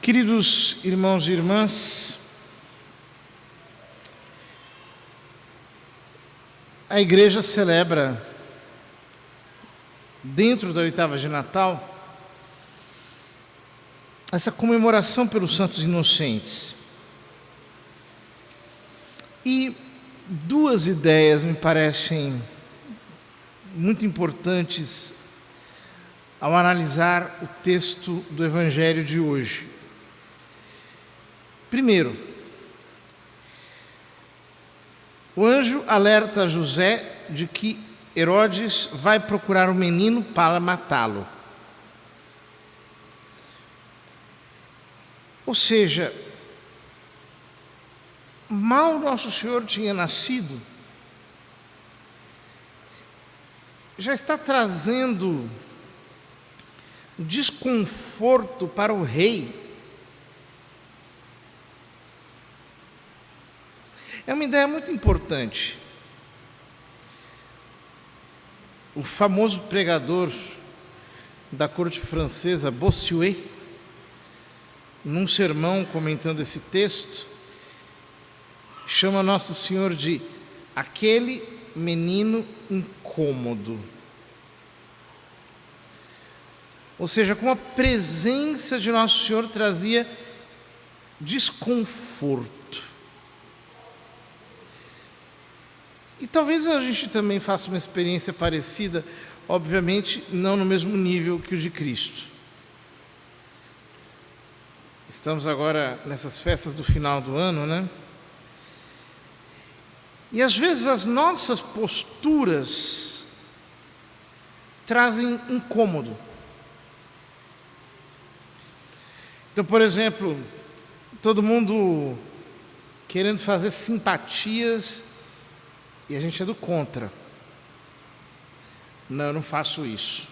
Queridos irmãos e irmãs, a igreja celebra, dentro da oitava de Natal, essa comemoração pelos santos inocentes. E duas ideias me parecem muito importantes ao analisar o texto do Evangelho de hoje. Primeiro, o anjo alerta José de que Herodes vai procurar o menino para matá-lo. Ou seja, mal Nosso Senhor tinha nascido, já está trazendo desconforto para o rei. É uma ideia muito importante. O famoso pregador da corte francesa, Bossuet, num sermão comentando esse texto, chama Nosso Senhor de aquele menino incômodo. Ou seja, como a presença de Nosso Senhor trazia desconforto. E talvez a gente também faça uma experiência parecida, obviamente não no mesmo nível que o de Cristo. Estamos agora nessas festas do final do ano, né? E às vezes as nossas posturas trazem incômodo. Então, por exemplo, todo mundo querendo fazer simpatias e a gente é do contra. Não, eu não faço isso.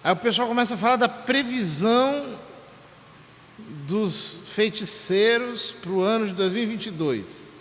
Aí o pessoal começa a falar da previsão dos feiticeiros para o ano de 2022.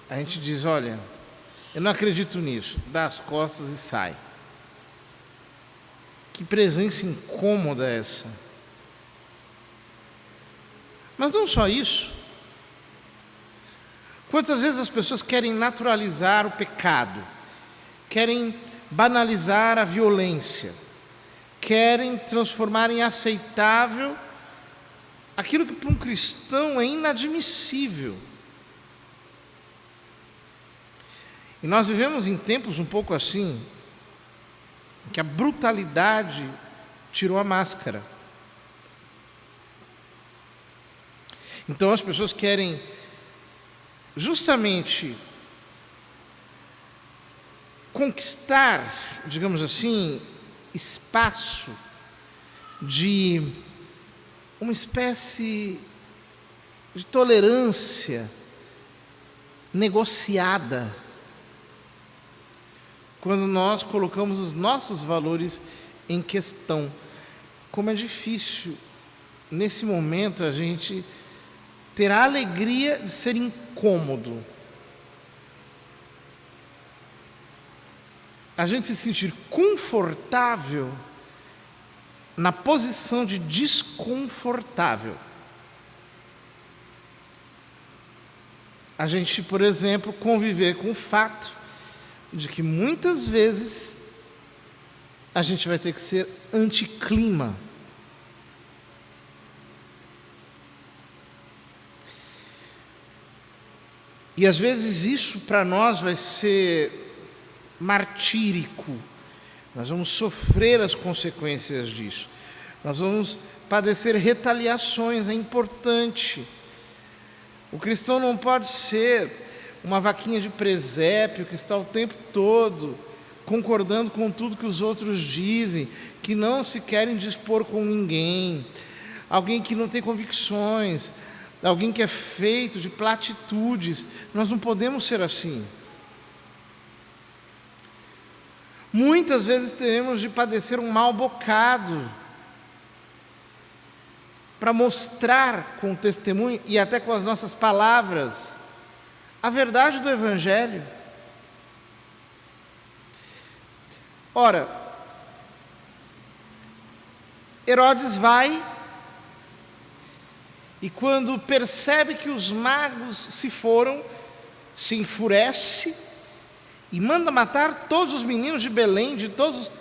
A gente diz, olha, eu não acredito nisso, dá as costas e sai. Que presença incômoda é essa? Mas não só isso. Quantas vezes as pessoas querem naturalizar o pecado, querem banalizar a violência, querem transformar em aceitável aquilo que para um cristão é inadmissível. E nós vivemos em tempos um pouco assim, em que a brutalidade tirou a máscara. Então as pessoas querem justamente conquistar, digamos assim, espaço de uma espécie de tolerância negociada, quando nós colocamos os nossos valores em questão. Como é difícil, nesse momento, a gente ter a alegria de ser incômodo. A gente se sentir confortável na posição de desconfortável. A gente, por exemplo, conviver com o fato de que muitas vezes a gente vai ter que ser anticlima. E às vezes isso para nós vai ser martírico. Nós vamos sofrer as consequências disso. Nós vamos padecer retaliações, é importante. O cristão não pode ser uma vaquinha de presépio que está o tempo todo concordando com tudo que os outros dizem, que não se querem dispor com ninguém, alguém que não tem convicções, alguém que é feito de platitudes. Nós não podemos ser assim. Muitas vezes teremos de padecer um mal bocado para mostrar com o testemunho e até com as nossas palavras a verdade do Evangelho. Ora, Herodes vai, e quando percebe que os magos se foram, se enfurece e manda matar todos os meninos de Belém, de todo o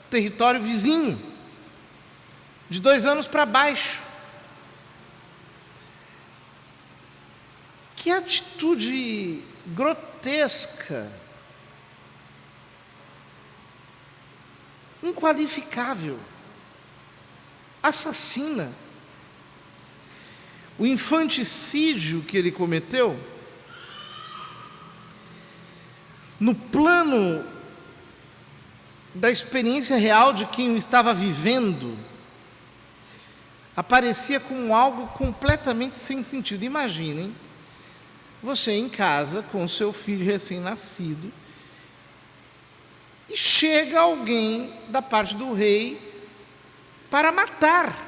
território vizinho, de 2 anos para baixo. Que atitude grotesca, inqualificável, assassina. O infanticídio que ele cometeu, no plano da experiência real de quem o estava vivendo, aparecia como algo completamente sem sentido. Imaginem você em casa com o seu filho recém-nascido e chega alguém da parte do rei para matar.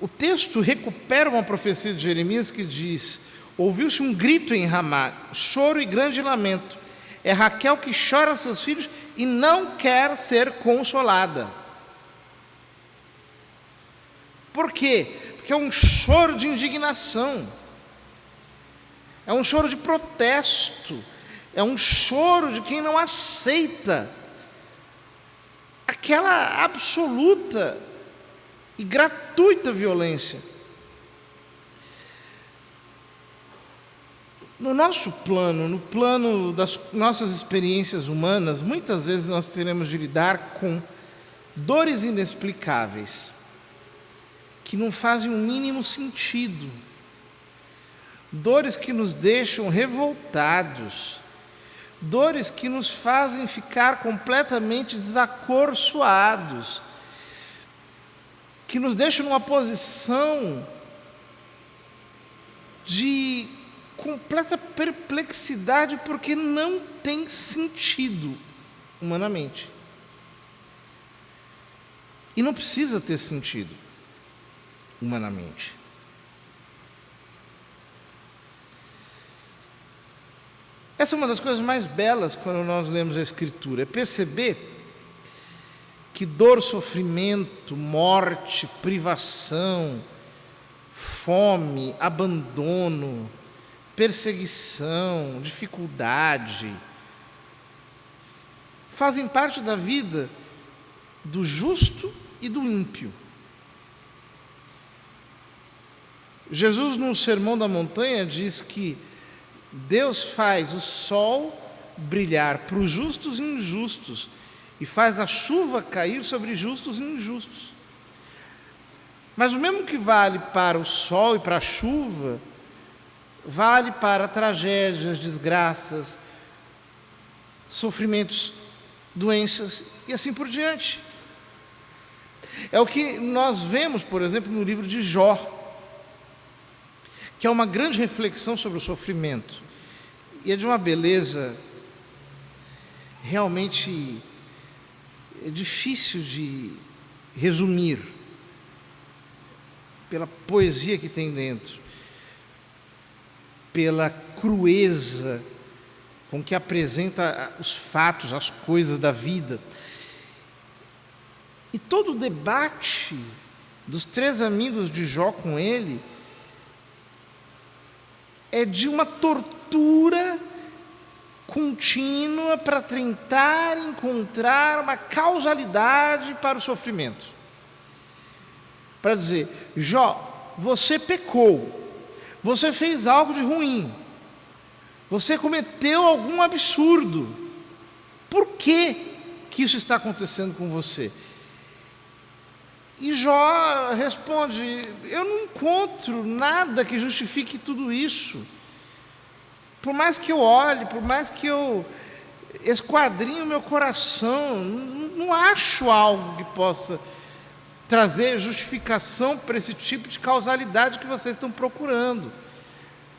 O texto recupera uma profecia de Jeremias que diz: ouviu-se um grito em Ramá, choro e grande lamento. É Raquel que chora seus filhos e não quer ser consolada. Por quê? Porque é um choro de indignação, é um choro de protesto, é um choro de quem não aceita aquela absoluta e gratuita violência. No nosso plano, no plano das nossas experiências humanas, muitas vezes nós teremos de lidar com dores inexplicáveis, que não fazem o mínimo sentido, dores que nos deixam revoltados, dores que nos fazem ficar completamente desacorçoados, que nos deixam numa posição de completa perplexidade, porque não tem sentido humanamente. E não precisa ter sentido humanamente. Essa é uma das coisas mais belas quando nós lemos a Escritura, é perceber que dor, sofrimento, morte, privação, fome, abandono, perseguição, dificuldade, fazem parte da vida do justo e do ímpio. Jesus, no Sermão da Montanha, diz que Deus faz o sol brilhar para os justos e injustos e faz a chuva cair sobre justos e injustos. Mas o mesmo que vale para o sol e para a chuva, vale para tragédias, desgraças, sofrimentos, doenças e assim por diante. É o que nós vemos, por exemplo, no livro de Jó, que é uma grande reflexão sobre o sofrimento. E é de uma beleza realmente difícil de resumir, pela poesia que tem dentro, pela crueza com que apresenta os fatos, as coisas da vida. E todo o debate dos 3 amigos de Jó com ele é de uma tortura contínua para tentar encontrar uma causalidade para o sofrimento. Para dizer: Jó, você pecou, você fez algo de ruim, você cometeu algum absurdo. Por que isso está acontecendo com você? E Jó responde: eu não encontro nada que justifique tudo isso. Por mais que eu olhe, por mais que eu esquadrinhe o meu coração, não acho algo que possa trazer justificação para esse tipo de causalidade que vocês estão procurando.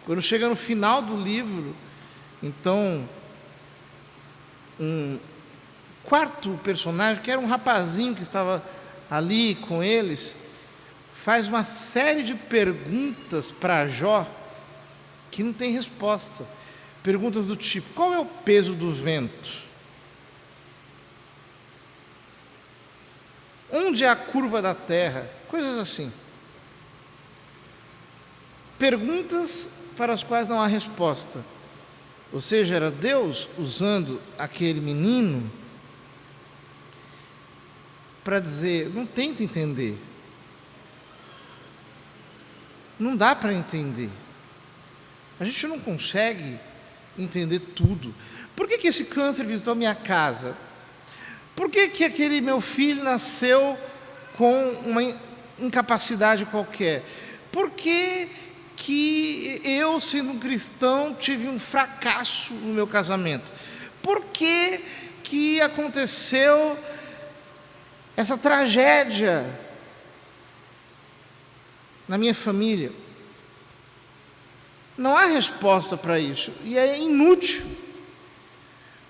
Quando chega no final do livro, então, um quarto personagem, que era um rapazinho que estava ali com eles, faz uma série de perguntas para Jó que não tem resposta. Perguntas do tipo: qual é o peso do vento? Onde é a curva da Terra? Coisas assim. Perguntas para as quais não há resposta. Ou seja, era Deus usando aquele menino para dizer: não tenta entender. Não dá para entender. A gente não consegue entender tudo. Por que esse câncer visitou minha casa? Por que aquele meu filho nasceu com uma incapacidade qualquer? Por que eu, sendo um cristão, tive um fracasso no meu casamento? Por que aconteceu essa tragédia na minha família? Não há resposta para isso, e é inútil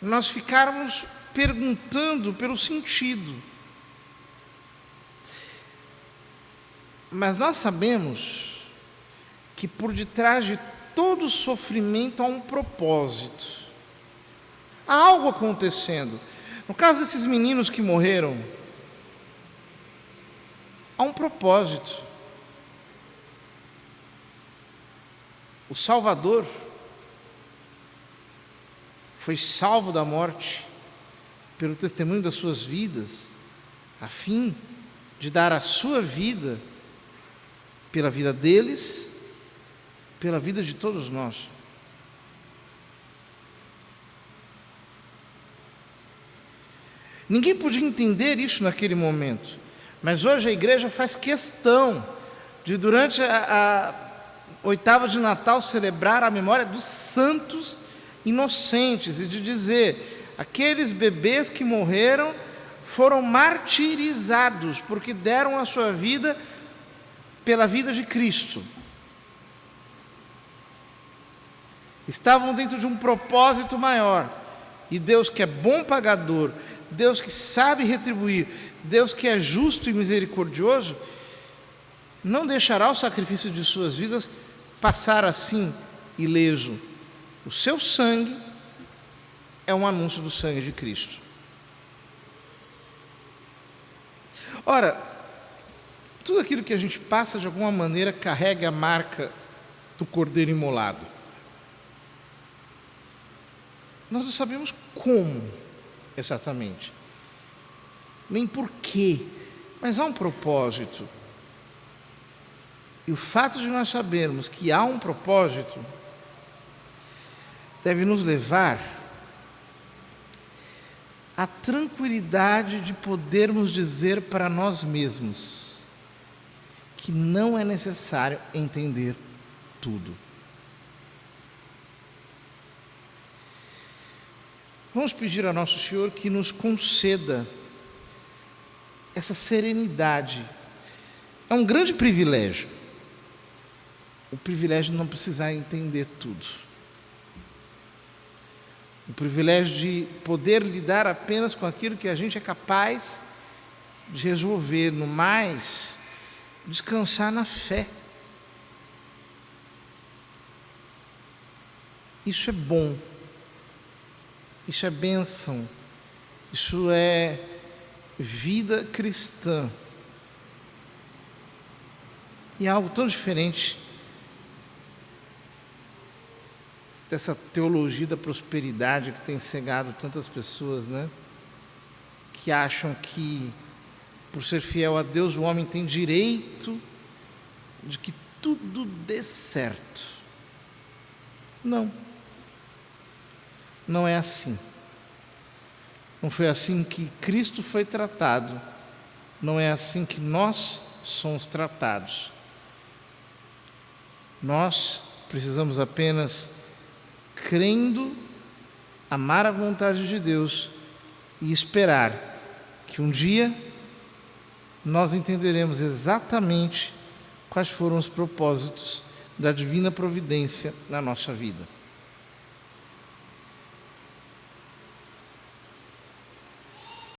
nós ficarmos perguntando pelo sentido. Mas nós sabemos que por detrás de todo sofrimento há um propósito. Há algo acontecendo. No caso desses meninos que morreram, há um propósito. O Salvador foi salvo da morte pelo testemunho das suas vidas, a fim de dar a sua vida pela vida deles, pela vida de todos nós. Ninguém podia entender isso naquele momento, mas hoje a igreja faz questão de, durante a oitava de Natal, celebrar a memória dos santos inocentes e de dizer: aqueles bebês que morreram foram martirizados porque deram a sua vida pela vida de Cristo. Estavam dentro de um propósito maior. E Deus, que é bom pagador, Deus que sabe retribuir, Deus que é justo e misericordioso, não deixará o sacrifício de suas vidas passar assim ileso. O seu sangue é um anúncio do sangue de Cristo. Ora, tudo aquilo que a gente passa, de alguma maneira, carrega a marca do Cordeiro imolado. Nós não sabemos como exatamente, nem porquê, mas há um propósito. E o fato de nós sabermos que há um propósito deve nos levar à tranquilidade de podermos dizer para nós mesmos que não é necessário entender tudo. Vamos pedir a Nosso Senhor que nos conceda essa serenidade. É um grande privilégio, o privilégio de não precisar entender tudo. O privilégio de poder lidar apenas com aquilo que a gente é capaz de resolver, no mais, descansar na fé. Isso é bom, isso é bênção, isso é vida cristã. E é algo tão diferente dessa teologia da prosperidade que tem cegado tantas pessoas, né? Que acham que, por ser fiel a Deus, o homem tem direito de que tudo dê certo. Não. Não é assim. Não foi assim que Cristo foi tratado. Não é assim que nós somos tratados. Nós precisamos apenas, crendo, amar a vontade de Deus e esperar que um dia nós entenderemos exatamente quais foram os propósitos da divina providência na nossa vida.